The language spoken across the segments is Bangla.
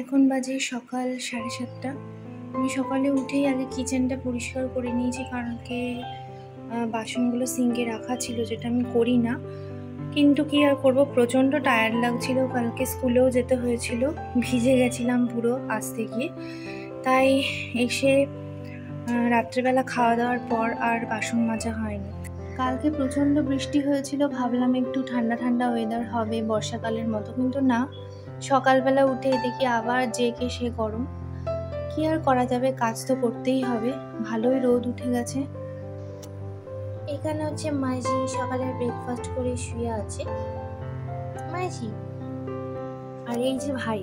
এখন বাজে সকাল 7:30। আমি সকালে উঠেই আগে কিচেনটা পরিষ্কার করে নিয়েছি, কারণকে বাসনগুলো সিঙ্কে রাখা ছিল, যেটা আমি করি না। কিন্তু কি আর করব, প্রচণ্ড টায়ার্ড লাগছিল, কালকে স্কুলেও যেতে হয়েছিল, ভিজে গেছিলাম পুরো আসতে গিয়ে। তাই এসে রাত্রেবেলা খাওয়া দাওয়ার পর আর বাসন মাজা হয়নি। কালকে প্রচণ্ড বৃষ্টি হয়েছিল, ভাবলাম একটু ঠান্ডা ঠান্ডা ওয়েদার হবে বর্ষাকালের মতো, কিন্তু না, সকালবেলা উঠে দেখি আবার যে কে সে গরম। কি আর করা যাবে, কাজ তো করতেই হবে। ভালোই রোদ উঠে গেছে। এখানে হচ্ছে মাঝি সকালে ব্রেকফাস্ট করে শুয়ে আছে মাঝি। আর এই যে ভাই,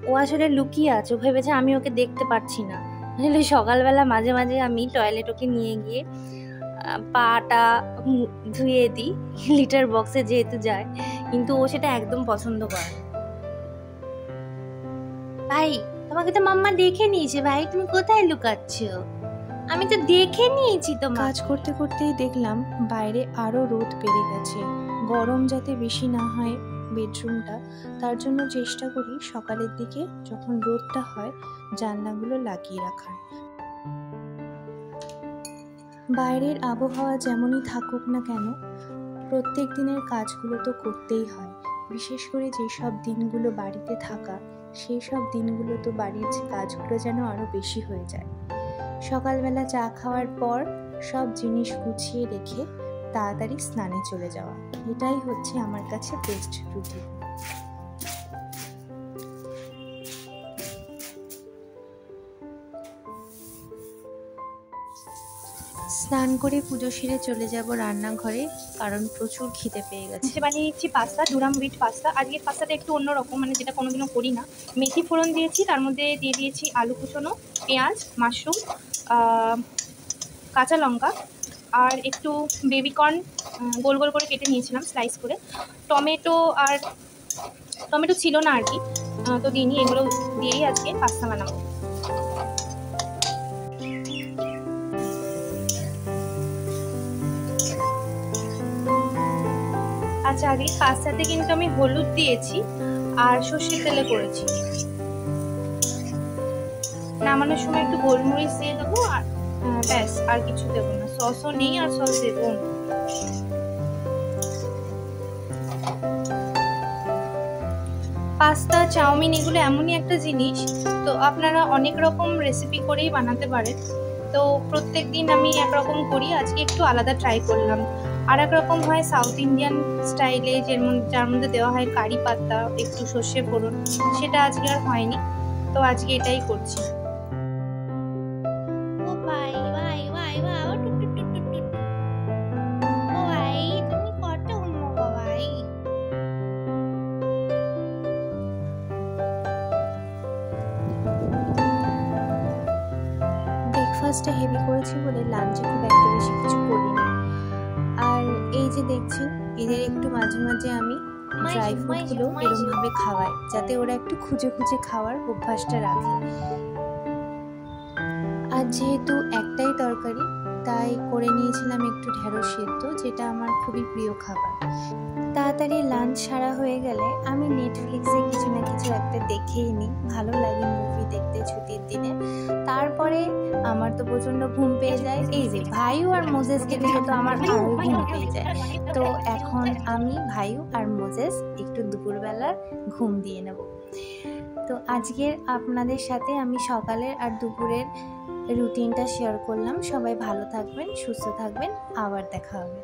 ও আসলে লুকিয়ে আছে, ও ভেবেছে আমি ওকে দেখতে পাচ্ছি না। আসলে সকালবেলা মাঝে মাঝে আমি টয়লেট ওকে নিয়ে গিয়ে পাটা ধুয়ে দিই, লিটার বক্সে যেহেতু যায়, কিন্তু ও সেটা একদম পছন্দ করে না। ভাই, তোমাকে তো মাম্মা দেখে নিয়েছে, ভাই তুমি কোথায় লুকাচ্ছ? আমি তো দেখে নিয়েছি। তো কাজ করতে করতেই দেখলাম বাইরে আরো রোদ বেড়ে গেছে। গরম যাতে বেশি না হয় বেডরুমটা, তার জন্য চেষ্টা করি সকালের দিকে যখন রোদটা হয় জানলাগুলো লাগিয়ে রাখার। বাইরের আবহাওয়া যেমনই থাকুক না কেন, প্রত্যেক দিনের কাজগুলো তো করতেই হয়। বিশেষ করে যেসব দিনগুলো বাড়িতে থাকা, সেই সব দিনগুলো তো বাড়ির কাজগুলো যেন আরো বেশি হয়ে যায়। সকালবেলা চা খাওয়ার পর সব জিনিস গুছিয়ে রেখে তাড়াতাড়ি স্নানে চলে যাওয়া, এটাই হচ্ছে আমার কাছে বেস্ট রুটিন। স্নান করে পুজো সেরে চলে যাব রান্নাঘরে, কারণ প্রচুর খিদে পেয়ে গেছে। বানিয়ে নিচ্ছি পাস্তা, ডুরাম হুইট পাস্তা। আজকের পাস্তাটা একটু অন্যরকম, মানে যেটা কোনোদিনও করি না। মেথি ফোড়ন দিয়েছি, তার মধ্যে দিয়ে দিয়েছি আলু কুচোনো, পেঁয়াজ, মাশরুম, কাঁচা লঙ্কা, আর একটু বেবিকর্ন গোল গোল করে কেটে নিয়েছিলাম স্লাইস করে। টমেটো ছিল না আর কি, তো দিইনি। এগুলো দিয়েই আজকে পাস্তা বানাবো। আচ্ছা, আগে পাস্তাতে কিন্তু আমি হলুদ দিয়েছি আর সর্ষের তেলে করেছি। নামানোর সময় একটু গোলমরিচ দিয়ে দেবো, আর ব্যাস, আর কিছু দেবো না। সসও নেই, আর সস দেবো না। পাস্তা, চাউমিন এগুলো এমনই একটা জিনিস, তো আপনারা অনেক রকম রেসিপি করেই বানাতে পারেন। তো প্রত্যেক দিন আমি একরকম করি, আজকে একটু আলাদা ট্রাই করলাম। আর এক রকম হয় সাউথ ইন্ডিয়ান স্টাইলে, যার মধ্যে দেওয়া হয় কারি পাতা, একটু সর্ষে ফোড়ন, সেটা আজকে আর হয়নি, তো আজকে এটাই করছি। ব্রেকফাস্টটা হেভি করেছি বলে লাঞ্চে খুব একটা বেশি কিছু করিনি। আর এই যে দেখছেন, এদের একটু মাঝে মাঝে আমি ড্রাই ফ্রুটগুলো এরকমভাবে খাওয়াই, যাতে ওরা একটু খুঁজে খুঁজে খাওয়ার অভ্যাসটা রাখে। আর যেহেতু একটাই তরকারি, তাই করে নিয়েছিলাম একটু ঢেঁড়স সেদ্ধ, যেটা আমার খুবই প্রিয় খাবার। তাড়াতাড়ি লাঞ্চ সারা হয়ে গেলে আমি নেটফ্লিক্সে কিছু না কিছু একটা দেখেই নিই, ভালো লাগে মুভি দেখতে ছুটির দিনে। তারপরে আমার তো প্রচণ্ড ঘুম পেয়ে যায়। এই যে ভাইউ আর মোজেসকে দেখে তো আমার আরও ঘুম পেয়ে যায়। তো এখন আমি ভাইউ আর মোজেস একটু দুপুরবেলার ঘুম দিয়ে নেব। তো আজকের আপনাদের সাথে আমি সকালের আর দুপুরের রুটিনটা শেয়ার করলাম। সবাই ভালো থাকবেন, সুস্থ থাকবেন, আবার দেখা হবে।